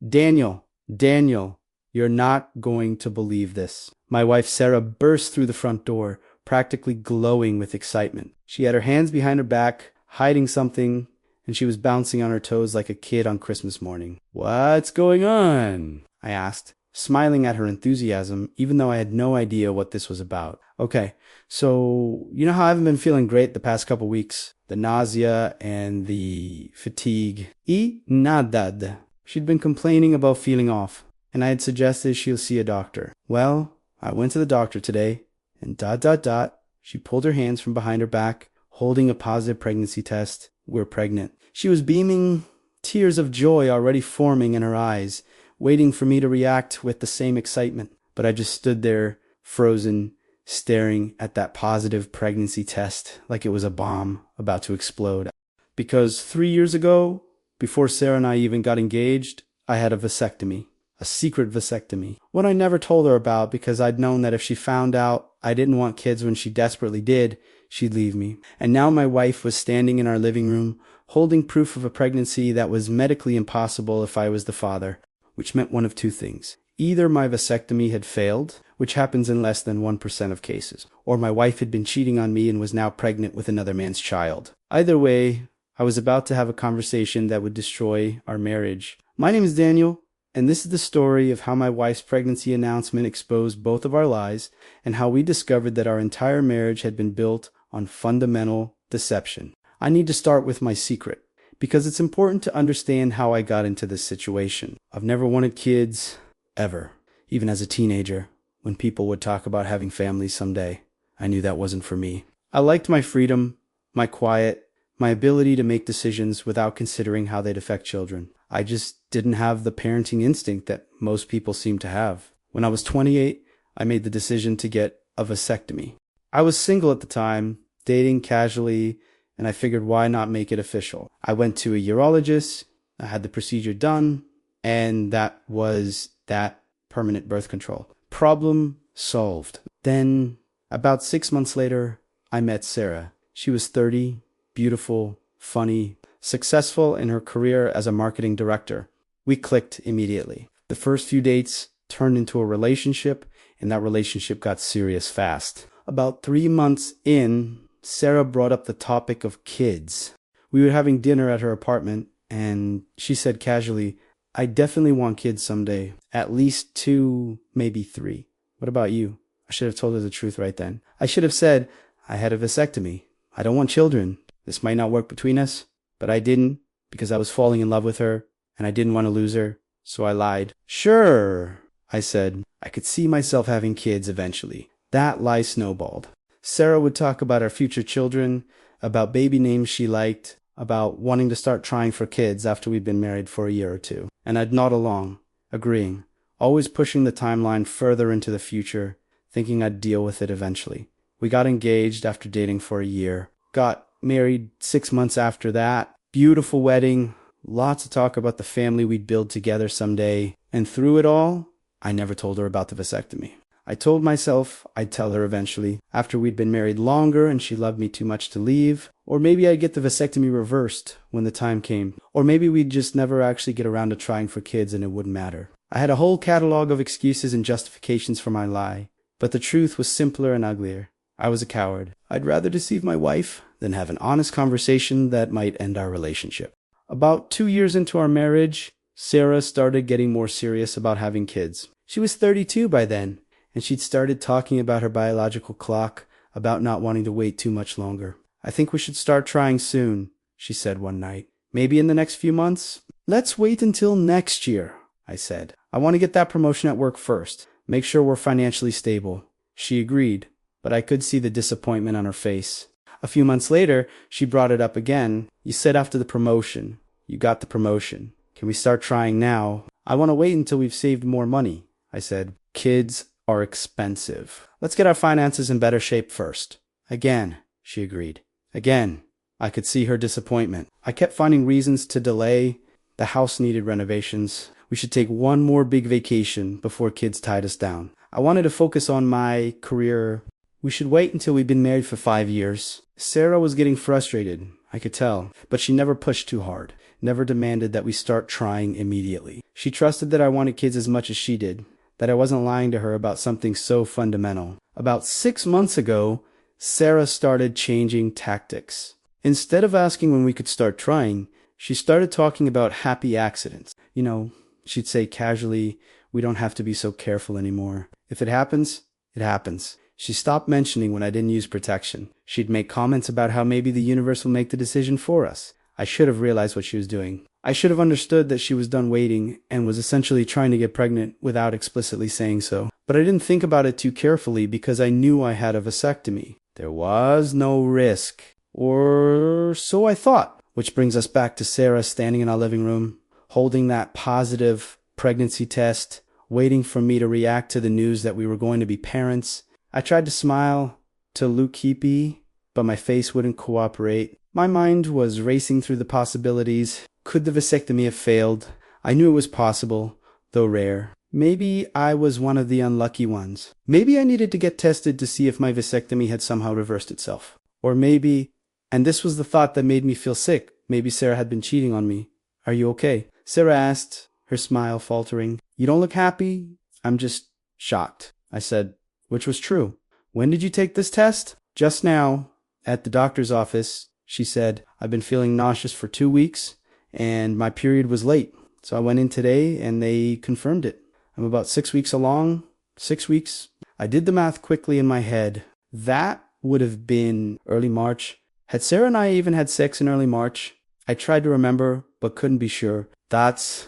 Daniel, you're not going to believe this. My wife Sarah burst through the front door, practically glowing with excitement. She had her hands behind her back, hiding something, and she was bouncing on her toes like a kid on Christmas morning. "What's going on?" I asked, smiling at her enthusiasm, even though I had no idea what this was about. "Okay, so you know how I haven't been feeling great the past couple weeks? The nausea and the fatigue. Y nada." She'd been complaining about feeling off, and I had suggested she'll see a doctor. "Well, I went to the doctor today, and ... She pulled her hands from behind her back, holding a positive pregnancy test. We're pregnant. She was beaming, tears of joy already forming in her eyes, waiting for me to react with the same excitement. But I just stood there, frozen, staring at that positive pregnancy test like it was a bomb about to explode. Because 3 years ago, before Sarah and I even got engaged, I had a vasectomy. A secret vasectomy. One I never told her about because I'd known that if she found out I didn't want kids when she desperately did, she'd leave me. And now my wife was standing in our living room, holding proof of a pregnancy that was medically impossible if I was the father, which meant one of two things. Either my vasectomy had failed, which happens in less than 1% of cases, or my wife had been cheating on me and was now pregnant with another man's child. Either way, I was about to have a conversation that would destroy our marriage. My name is Daniel, and this is the story of how my wife's pregnancy announcement exposed both of our lies and how we discovered that our entire marriage had been built on fundamental deception. I need to start with my secret, because it's important to understand how I got into this situation. I've never wanted kids, ever. Even as a teenager, when people would talk about having families someday, I knew that wasn't for me. I liked my freedom, my quiet, my ability to make decisions without considering how they'd affect children. I just didn't have the parenting instinct that most people seem to have. When I was 28, I made the decision to get a vasectomy. I was single at the time, dating casually, and I figured why not make it official. I went to a urologist, I had the procedure done, and that was that. Permanent birth control. Problem solved. Then, about 6 months later, I met Sarah. She was 30, beautiful, funny, successful in her career as a marketing director. We clicked immediately. The first few dates turned into a relationship, and that relationship got serious fast. About 3 months in, Sarah brought up the topic of kids. We were having dinner at her apartment, and she said casually, "I definitely want kids someday. At least 2, maybe 3. What about you?" I should have told her the truth right then. I should have said, "I had a vasectomy. I don't want children. This might not work between us." But I didn't, because I was falling in love with her, and I didn't want to lose her, so I lied. "Sure," I said. I could see myself having kids eventually. That lie snowballed. Sarah would talk about our future children, about baby names she liked, about wanting to start trying for kids after we'd been married for a year or two. And I'd nod along, agreeing, always pushing the timeline further into the future, thinking I'd deal with it eventually. We got engaged after dating for a year. Got married 6 months after that. Beautiful wedding. Lots of talk about the family we'd build together someday. And through it all, I never told her about the vasectomy. I told myself I'd tell her eventually, after we'd been married longer and she loved me too much to leave. Or maybe I'd get the vasectomy reversed when the time came. Or maybe we'd just never actually get around to trying for kids and it wouldn't matter. I had a whole catalog of excuses and justifications for my lie. But the truth was simpler and uglier. I was a coward. I'd rather deceive my wife than have an honest conversation that might end our relationship. About 2 years into our marriage, Sarah started getting more serious about having kids. She was 32 by then, and she'd started talking about her biological clock, about not wanting to wait too much longer. "I think we should start trying soon," she said one night. "Maybe in the next few months?" "Let's wait until next year," I said. "I want to get that promotion at work first. Make sure we're financially stable." She agreed, but I could see the disappointment on her face. A few months later, she brought it up again. "You said after the promotion. You got the promotion. Can we start trying now?" "I want to wait until we've saved more money," I said. "Kids are expensive. Let's get our finances in better shape first." Again, she agreed. Again, I could see her disappointment. I kept finding reasons to delay. The house needed renovations. We should take one more big vacation before kids tied us down. I wanted to focus on my career. We should wait until we'd been married for 5 years. Sarah was getting frustrated. I could tell, but she never pushed too hard, never demanded that we start trying immediately. She trusted that I wanted kids as much as she did, that I wasn't lying to her about something so fundamental. About 6 months ago, Sarah started changing tactics. Instead of asking when we could start trying, she started talking about happy accidents. She'd say casually, "We don't have to be so careful anymore. If it happens, it happens." She stopped mentioning when I didn't use protection. She'd make comments about how maybe the universe will make the decision for us. I should have realized what she was doing. I should have understood that she was done waiting and was essentially trying to get pregnant without explicitly saying so. But I didn't think about it too carefully because I knew I had a vasectomy. There was no risk. Or so I thought. Which brings us back to Sarah standing in our living room, holding that positive pregnancy test, waiting for me to react to the news that we were going to be parents. I tried to smile, to look keepy, but my face wouldn't cooperate. My mind was racing through the possibilities. Could the vasectomy have failed? I knew it was possible, though rare. Maybe I was one of the unlucky ones. Maybe I needed to get tested to see if my vasectomy had somehow reversed itself. Or maybe, and this was the thought that made me feel sick, maybe Sarah had been cheating on me. "Are you okay?" Sarah asked, her smile faltering. "You don't look happy." "I'm just shocked," I said, which was true. "When did you take this test?" "Just now, at the doctor's office," she said. "I've been feeling nauseous for 2 weeks, and my period was late. So I went in today, and they confirmed it. I'm about 6 weeks along. 6 weeks." I did the math quickly in my head. That would have been early March. Had Sarah and I even had sex in early March? I tried to remember, but couldn't be sure. That's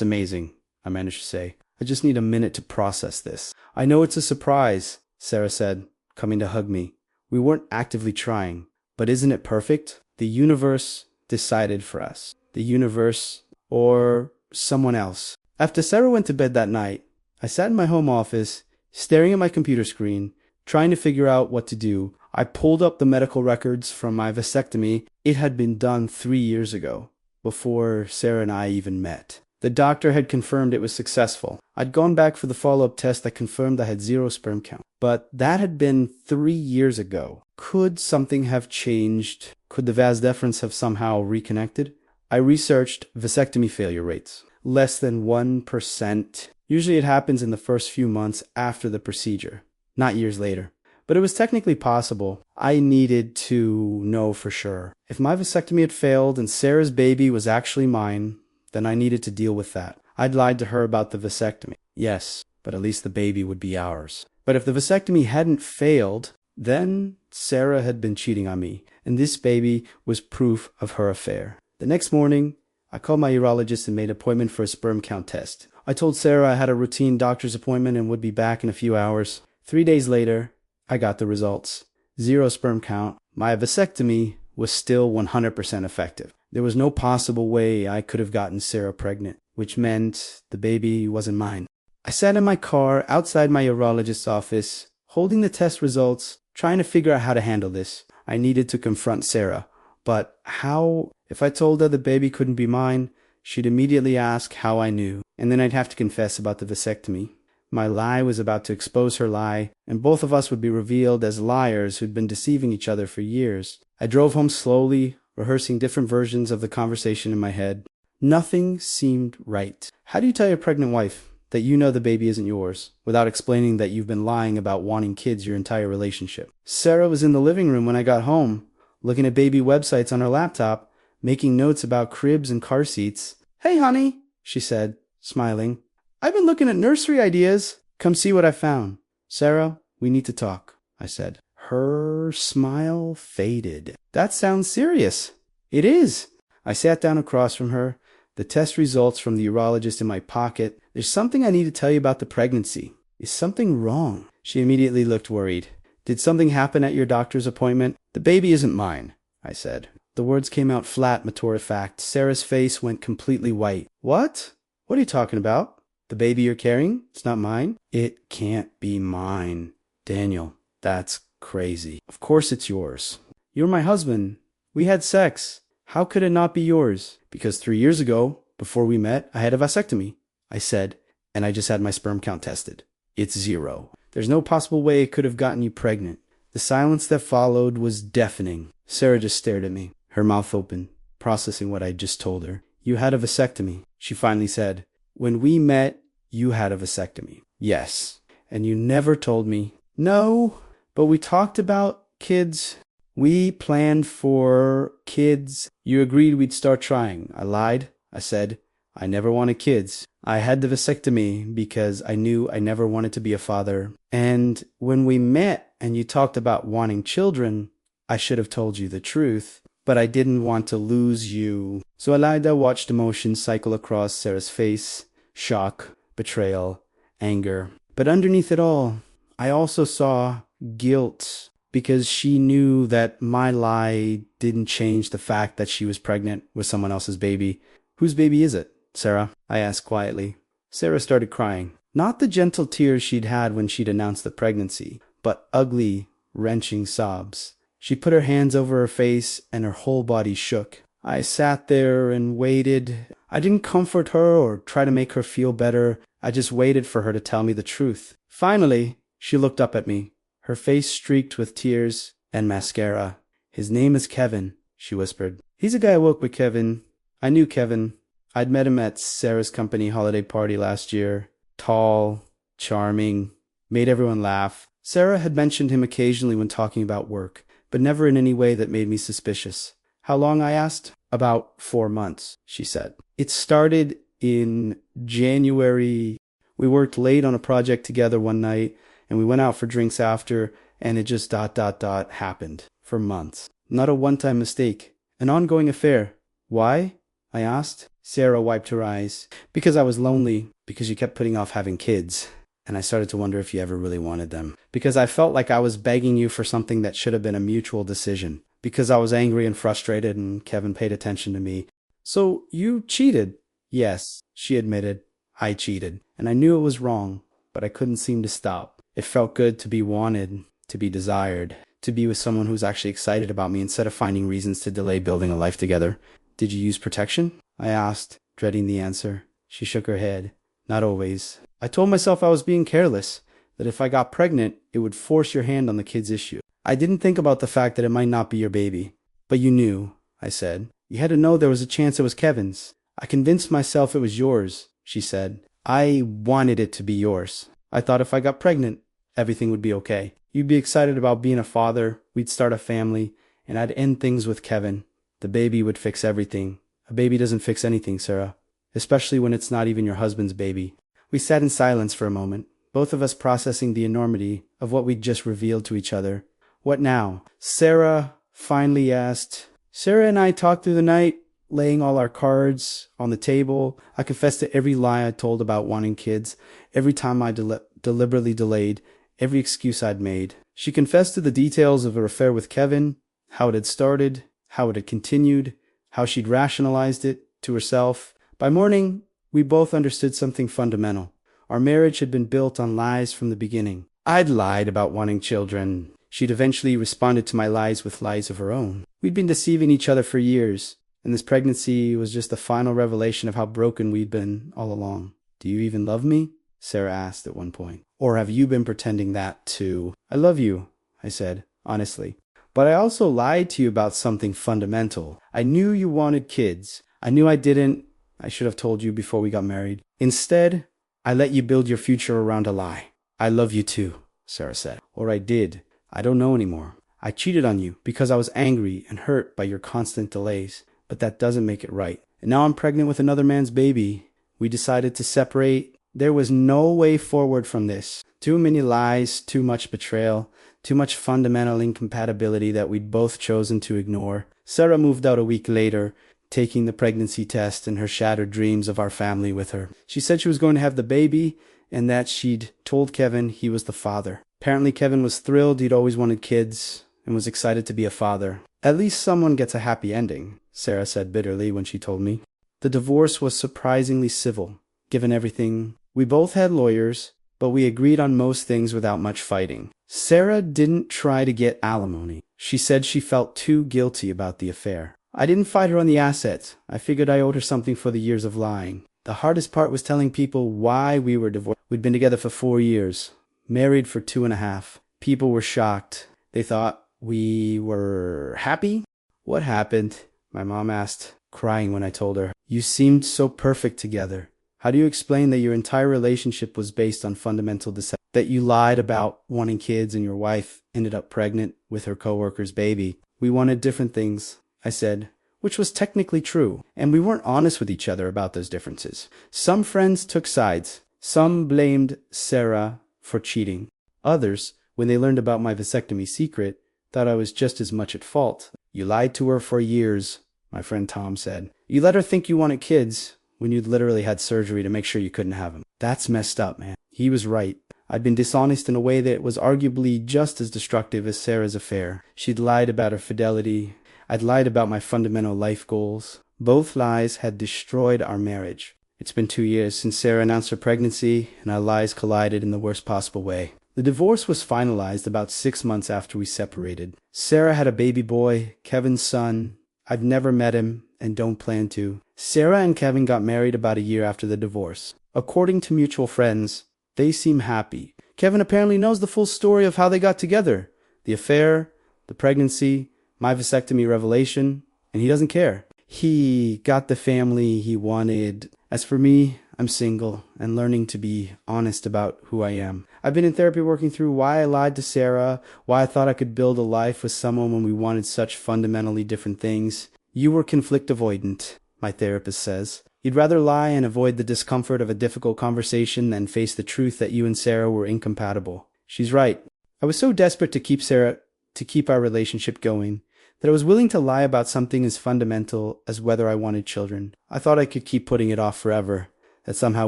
amazing," I managed to say. "I just need a minute to process this." "I know it's a surprise," Sarah said, coming to hug me. "We weren't actively trying, but isn't it perfect? The universe decided for us. The universe or someone else." After Sarah went to bed that night, I sat in my home office, staring at my computer screen, trying to figure out what to do. I pulled up the medical records from my vasectomy. It had been done 3 years ago, before Sarah and I even met. The doctor had confirmed it was successful. I'd gone back for the follow-up test that confirmed I had 0 sperm count. But that had been 3 years ago. Could something have changed? Could the vas deferens have somehow reconnected? I researched vasectomy failure rates. Less than 1%. Usually it happens in the first few months after the procedure, not years later. But it was technically possible. I needed to know for sure. If my vasectomy had failed and Sarah's baby was actually mine, then I needed to deal with that. I'd lied to her about the vasectomy. Yes, but at least the baby would be ours. But if the vasectomy hadn't failed, then Sarah had been cheating on me, and this baby was proof of her affair. The next morning, I called my urologist and made an appointment for a sperm count test. I told Sarah I had a routine doctor's appointment and would be back in a few hours. 3 days later, I got the results. 0 sperm count. My vasectomy was still 100% effective. There was no possible way I could have gotten Sarah pregnant, which meant the baby wasn't mine. I sat in my car outside my urologist's office, holding the test results, trying to figure out how to handle this. I needed to confront Sarah. But how? If I told her the baby couldn't be mine, she'd immediately ask how I knew, and then I'd have to confess about the vasectomy. My lie was about to expose her lie, and both of us would be revealed as liars who'd been deceiving each other for years. I drove home slowly, rehearsing different versions of the conversation in my head. Nothing seemed right. How do you tell your pregnant wife that you know the baby isn't yours, without explaining that you've been lying about wanting kids your entire relationship? Sarah was in the living room when I got home, looking at baby websites on her laptop, making notes about cribs and car seats. "Hey, honey," she said, smiling. "I've been looking at nursery ideas. Come see what I found." "Sarah, we need to talk," I said. Her smile faded. "That sounds serious." "It is." I sat down across from her, the test results from the urologist in my pocket. "There's something I need to tell you about the pregnancy." "Is something wrong?" She immediately looked worried. "Did something happen at your doctor's appointment?" "The baby isn't mine," I said. The words came out flat, matter of fact. Sarah's face went completely white. "What? What are you talking about? The baby you're carrying? It's not mine?" "It can't be mine. Daniel, that's crazy. Of course it's yours. You're my husband. We had sex. How could it not be yours?" "Because 3 years ago, before we met, I had a vasectomy," I said, "and I just had my sperm count tested. It's 0. There's no possible way it could have gotten you pregnant." The silence that followed was deafening. Sarah just stared at me. her mouth open, processing what I'd just told her. You had a vasectomy, she finally said. When we met, you had a vasectomy. Yes. And you never told me. No, but we talked about kids. We planned for kids. You agreed we'd start trying. I lied. I said, I never wanted kids. I had the vasectomy because I knew I never wanted to be a father. And when we met and you talked about wanting children, I should have told you the truth, but I didn't want to lose you. So Alida watched emotions cycle across Sarah's face. Shock, betrayal, anger. But underneath it all, I also saw guilt, because she knew that my lie didn't change the fact that she was pregnant with someone else's baby. Whose baby is it, Sarah? I asked quietly. Sarah started crying. Not the gentle tears she'd had when she'd announced the pregnancy, but ugly, wrenching sobs. She put her hands over her face and her whole body shook. I sat there and waited. I didn't comfort her or try to make her feel better. I just waited for her to tell me the truth. Finally, she looked up at me, her face streaked with tears and mascara. His name is Kevin, she whispered. He's a guy I work with, Kevin. I knew Kevin. I'd met him at Sarah's company holiday party last year. Tall, charming, made everyone laugh. Sarah had mentioned him occasionally when talking about work, but never in any way that made me suspicious. How long, I asked? About 4 months, she said. It started in January. We worked late on a project together one night, and we went out for drinks after, and it just ... happened. For months. Not a one-time mistake. An ongoing affair. Why? I asked. Sarah wiped her eyes. Because I was lonely. Because you kept putting off having kids. And I started to wonder if you ever really wanted them. Because I felt like I was begging you for something that should have been a mutual decision. Because I was angry and frustrated, and Kevin paid attention to me. So you cheated? Yes, she admitted. I cheated. And I knew it was wrong, but I couldn't seem to stop. It felt good to be wanted, to be desired, to be with someone who's actually excited about me instead of finding reasons to delay building a life together. Did you use protection? I asked, dreading the answer. She shook her head. Not always. I told myself I was being careless, that if I got pregnant, it would force your hand on the kid's issue. I didn't think about the fact that it might not be your baby. But you knew, I said. You had to know there was a chance it was Kevin's. I convinced myself it was yours, she said. I wanted it to be yours. I thought if I got pregnant, everything would be okay. You'd be excited about being a father, we'd start a family, and I'd end things with Kevin. The baby would fix everything. A baby doesn't fix anything, Sarah. Especially when it's not even your husband's baby. We sat in silence for a moment, both of us processing the enormity of what we'd just revealed to each other. What now? Sarah finally asked. Sarah and I talked through the night, laying all our cards on the table. I confessed to every lie I told about wanting kids, every time I deliberately delayed, every excuse I'd made. She confessed to the details of her affair with Kevin, how it had started, how it had continued, how she'd rationalized it to herself. By morning, we both understood something fundamental. Our marriage had been built on lies from the beginning. I'd lied about wanting children. She'd eventually responded to my lies with lies of her own. We'd been deceiving each other for years, and this pregnancy was just the final revelation of how broken we'd been all along. Do you even love me? Sarah asked at one point. Or have you been pretending that too? I love you, I said, honestly. But I also lied to you about something fundamental. I knew you wanted kids. I knew I didn't. I should have told you before we got married. Instead, I let you build your future around a lie. I love you too, Sarah said. Or I did. I don't know anymore. I cheated on you because I was angry and hurt by your constant delays. But that doesn't make it right. And now I'm pregnant with another man's baby. We decided to separate. There was no way forward from this. Too many lies, too much betrayal, too much fundamental incompatibility that we'd both chosen to ignore. Sarah moved out a week later, taking the pregnancy test and her shattered dreams of our family with her. She said she was going to have the baby and that she'd told Kevin he was the father. Apparently Kevin was thrilled. He'd always wanted kids and was excited to be a father. At least someone gets a happy ending, Sarah said bitterly when she told me. The divorce was surprisingly civil, given everything. We both had lawyers, but we agreed on most things without much fighting. Sarah didn't try to get alimony. She said she felt too guilty about the affair. I didn't fight her on the assets. I figured I owed her something for the years of lying. The hardest part was telling people why we were divorced. We'd been together for 4 years, married for 2.5. People were shocked. They thought we were happy. What happened? My mom asked, crying when I told her. You seemed so perfect together. How do you explain that your entire relationship was based on fundamental deception? That you lied about wanting kids and your wife ended up pregnant with her coworker's baby? We wanted different things, I said, which was technically true, and we weren't honest with each other about those differences. Some friends took sides. Some blamed Sarah for cheating. Others, when they learned about my vasectomy secret, thought I was just as much at fault. You lied to her for years, my friend Tom said. You let her think you wanted kids when you'd literally had surgery to make sure you couldn't have them. That's messed up, man. He was right. I'd been dishonest in a way that was arguably just as destructive as Sarah's affair. She'd lied about her fidelity. I'd lied about my fundamental life goals. Both lies had destroyed our marriage. It's been 2 years since Sarah announced her pregnancy, and our lies collided in the worst possible way. The divorce was finalized about 6 months after we separated. Sarah had a baby boy, Kevin's son. I've never met him and don't plan to. Sarah and Kevin got married about a year after the divorce. According to mutual friends, they seem happy. Kevin apparently knows the full story of how they got together. The affair, the pregnancy, my vasectomy revelation, and he doesn't care. He got the family he wanted. As for me, I'm single and learning to be honest about who I am. I've been in therapy working through why I lied to Sarah, why I thought I could build a life with someone when we wanted such fundamentally different things. You were conflict avoidant, my therapist says. You'd rather lie and avoid the discomfort of a difficult conversation than face the truth that you and Sarah were incompatible. She's right. I was so desperate to keep our relationship going that I was willing to lie about something as fundamental as whether I wanted children. I thought I could keep putting it off forever, that somehow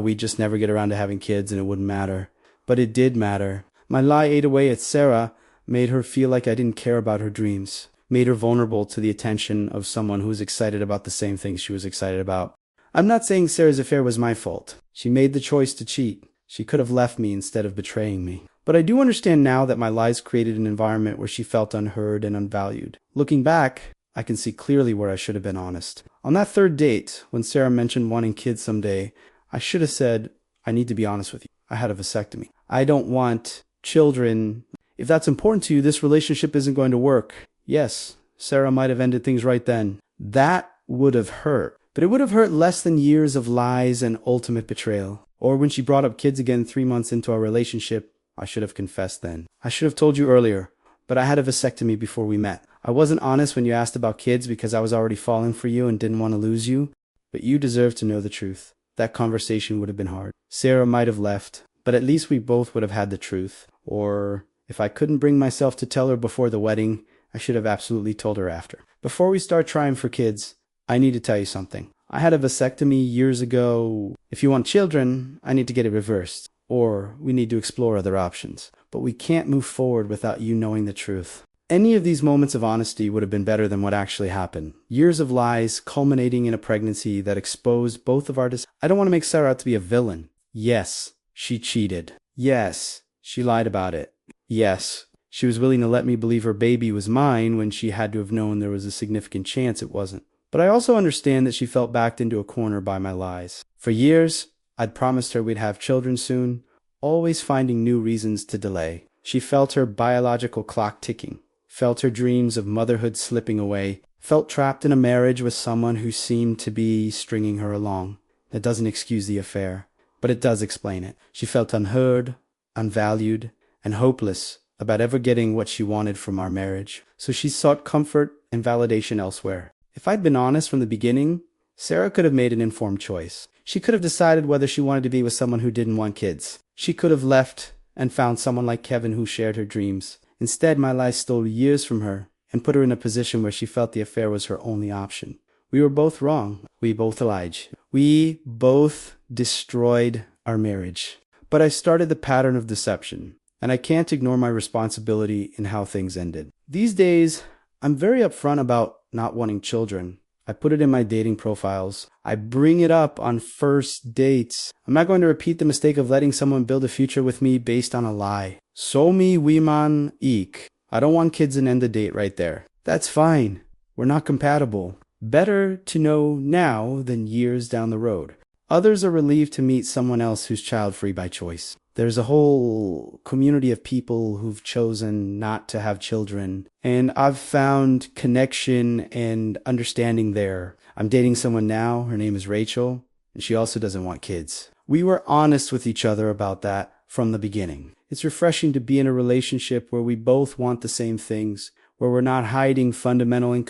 we'd just never get around to having kids and it wouldn't matter. But it did matter. My lie ate away at Sarah, made her feel like I didn't care about her dreams, made her vulnerable to the attention of someone who was excited about the same things she was excited about. I'm not saying Sarah's affair was my fault. She made the choice to cheat. She could have left me instead of betraying me. But I do understand now that my lies created an environment where she felt unheard and unvalued. Looking back, I can see clearly where I should have been honest. On that third date, when Sarah mentioned wanting kids someday, I should have said, I need to be honest with you. I had a vasectomy. I don't want children. If that's important to you, this relationship isn't going to work. Yes, Sarah might have ended things right then. That would have hurt. But it would have hurt less than years of lies and ultimate betrayal. Or when she brought up kids again 3 months into our relationship, I should have confessed then. I should have told you earlier, but I had a vasectomy before we met. I wasn't honest when you asked about kids because I was already falling for you and didn't want to lose you, but you deserve to know the truth. That conversation would have been hard. Sarah might have left, but at least we both would have had the truth. Or if I couldn't bring myself to tell her before the wedding, I should have absolutely told her after. Before we start trying for kids, I need to tell you something. I had a vasectomy years ago. If you want children, I need to get it reversed. Or we need to explore other options. But we can't move forward without you knowing the truth. Any of these moments of honesty would have been better than what actually happened. Years of lies culminating in a pregnancy that exposed both of our I don't want to make Sarah out to be a villain. Yes, she cheated. Yes, she lied about it. Yes, she was willing to let me believe her baby was mine when she had to have known there was a significant chance it wasn't. But I also understand that she felt backed into a corner by my lies. For years, I'd promised her we'd have children soon, always finding new reasons to delay. She felt her biological clock ticking, felt her dreams of motherhood slipping away, felt trapped in a marriage with someone who seemed to be stringing her along. That doesn't excuse the affair, but it does explain it. She felt unheard, unvalued, and hopeless about ever getting what she wanted from our marriage. So she sought comfort and validation elsewhere. If I'd been honest from the beginning, Sarah could have made an informed choice. She could have decided whether she wanted to be with someone who didn't want kids. She could have left and found someone like Kevin who shared her dreams. Instead, my lies stole years from her and put her in a position where she felt the affair was her only option. We were both wrong. We both lied. We both destroyed our marriage. But I started the pattern of deception, and I can't ignore my responsibility in how things ended. These days, I'm very upfront about not wanting children. I put it in my dating profiles. I bring it up on first dates. I'm not going to repeat the mistake of letting someone build a future with me based on a lie. So me wiman ik. I don't want kids and end the date right there. That's fine. We're not compatible. Better to know now than years down the road. Others are relieved to meet someone else who's child-free by choice. There's a whole community of people who've chosen not to have children, and I've found connection and understanding there. I'm dating someone now. Her name is Rachel, and she also doesn't want kids. We were honest with each other about that from the beginning. It's refreshing to be in a relationship where we both want the same things, where we're not hiding fundamental.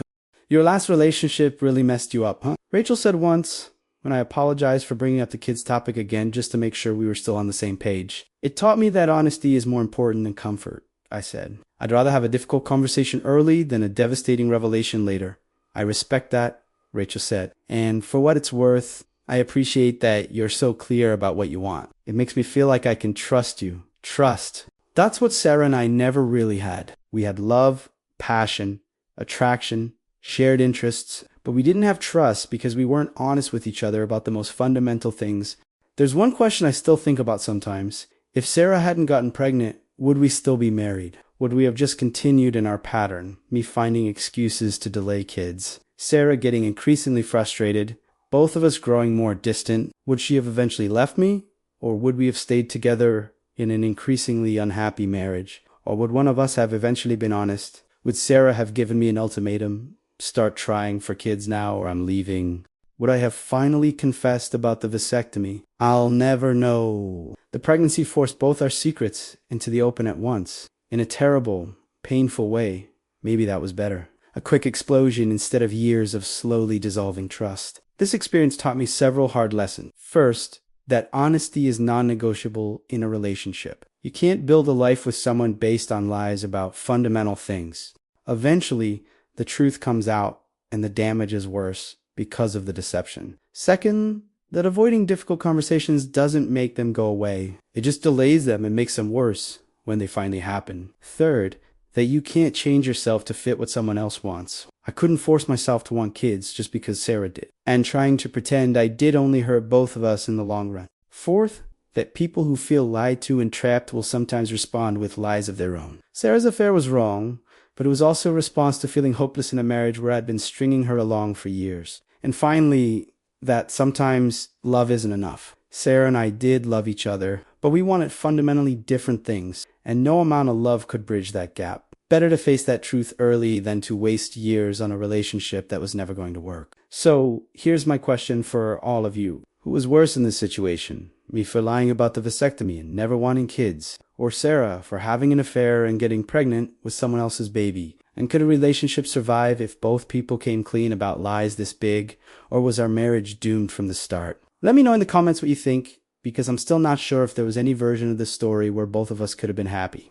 Your last relationship really messed you up, huh? Rachel said once, when I apologized for bringing up the kids topic again just to make sure we were still on the same page. It taught me that honesty is more important than comfort, I said. I'd rather have a difficult conversation early than a devastating revelation later. I respect that, Rachel said. And for what it's worth, I appreciate that you're so clear about what you want. It makes me feel like I can trust you. Trust. That's what Sarah and I never really had. We had love, passion, attraction, shared interests, but we didn't have trust because we weren't honest with each other about the most fundamental things. There's one question I still think about sometimes. If Sarah hadn't gotten pregnant, would we still be married? Would we have just continued in our pattern, me finding excuses to delay kids, Sarah getting increasingly frustrated, both of us growing more distant? Would she have eventually left me? Or would we have stayed together in an increasingly unhappy marriage? Or would one of us have eventually been honest? Would Sarah have given me an ultimatum? Start trying for kids now or I'm leaving? Would I have finally confessed about the vasectomy? I'll never know. The pregnancy forced both our secrets into the open at once. In a terrible, painful way. Maybe that was better. A quick explosion instead of years of slowly dissolving trust. This experience taught me several hard lessons. First, that honesty is non-negotiable in a relationship. You can't build a life with someone based on lies about fundamental things. Eventually, the truth comes out and the damage is worse because of the deception. Second, that avoiding difficult conversations doesn't make them go away. It just delays them and makes them worse when they finally happen. Third, that you can't change yourself to fit what someone else wants. I couldn't force myself to want kids just because Sarah did, and trying to pretend I did only hurt both of us in the long run. Fourth, that people who feel lied to and trapped will sometimes respond with lies of their own. Sarah's affair was wrong, but it was also a response to feeling hopeless in a marriage where I'd been stringing her along for years. And finally, that sometimes love isn't enough. Sarah and I did love each other, but we wanted fundamentally different things, and no amount of love could bridge that gap. Better to face that truth early than to waste years on a relationship that was never going to work. So, here's my question for all of you. Who was worse in this situation? Me for lying about the vasectomy and never wanting kids? Or Sarah for having an affair and getting pregnant with someone else's baby? And could a relationship survive if both people came clean about lies this big? Or was our marriage doomed from the start? Let me know in the comments what you think, because I'm still not sure if there was any version of this story where both of us could have been happy.